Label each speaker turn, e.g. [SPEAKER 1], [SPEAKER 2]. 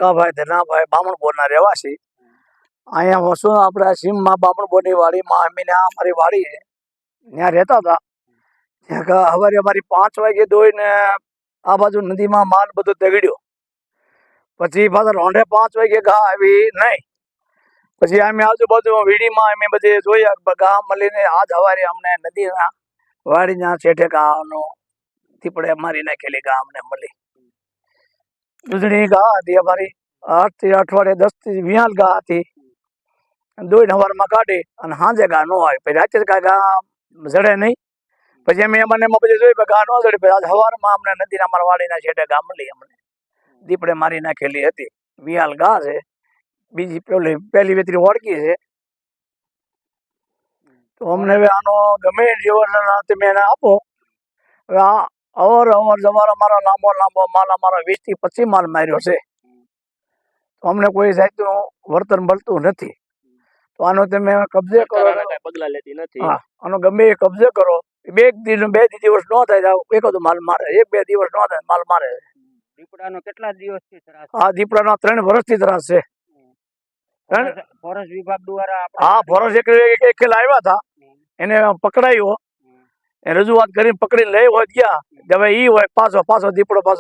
[SPEAKER 1] બકાભાઈ ધનાભાઈ બામણબોરના રહેવાસી. અહીંયા વસો આપણે સીમમાં બામણબોરની વાડીમાં અમીને અમારી વાડી છે ત્યાં રહેતા હતા. ત્યાં સવારે અમારી 5 વાગે દોઈને આ બાજુ નદીમાં માલ બધો દગડ્યો. પછી પાછા રોંઢે 5 વાગે ઘા આવી નહીં. પછી અમે આજુબાજુ વીડીમાં અમે બધે જોયા ઘા મળીને આજ સવારે અમને નદીના વાડીના છેઠે ઘાનો દીપડે મારી નાખેલી ઘા અમને મળી. દૂધણી ઘા હતી અમારી 8 થી અઠવાડિયે 10 થી 20 ઘા હતી. દોઈને સવારમાં કાઢી અને સાંજે ઘા ન આવી. પછી રાત્રે કાંઈ ઘા જડે નહીં. પછી અમે એમાં પછી જોયું ઘા ન જડે. પછી આજ સવારમાં અમને નદીના અમારા વાડીના છેઠે ઘા મળી. અમને દીપડે મારી નાખેલી હતી. 20 ઘા છે. બીજી પહેલી વેતરી ઓળખી છે. તો અમને હવે આનો ગમે જેવો તમે એને આપો. હવે આ અવર જવર અમારા લાંબો માલ અમારો 20 થી 25 માલ માર્યો છે. તો અમને કોઈ જાતનું વર્તન મળતું નથી. તો આનો તમે કબજે કરો.
[SPEAKER 2] પગલા લેતી નથી.
[SPEAKER 1] હા, આનો ગમે એ કબજે કરો. 2 દિવસ ન થાય એકાદો માલ મારે. 1-2 દિવસ ન થાય માલ મારે.
[SPEAKER 2] દીપડાનો કેટલા દિવસથી ત્રાસ?
[SPEAKER 1] આ દીપડાનો 3 વર્ષથી ત્રાસ છે.
[SPEAKER 2] ફોરેસ્ટ વિભાગ દ્વારા
[SPEAKER 1] હા, ફોરેસ્ટ એક આવ્યા હતા. એને પકડાયો. એ રજૂઆત કરીને પકડીને લઈ હોય ગયા. હવે ઈ હોય પાછો દીપડો પાછો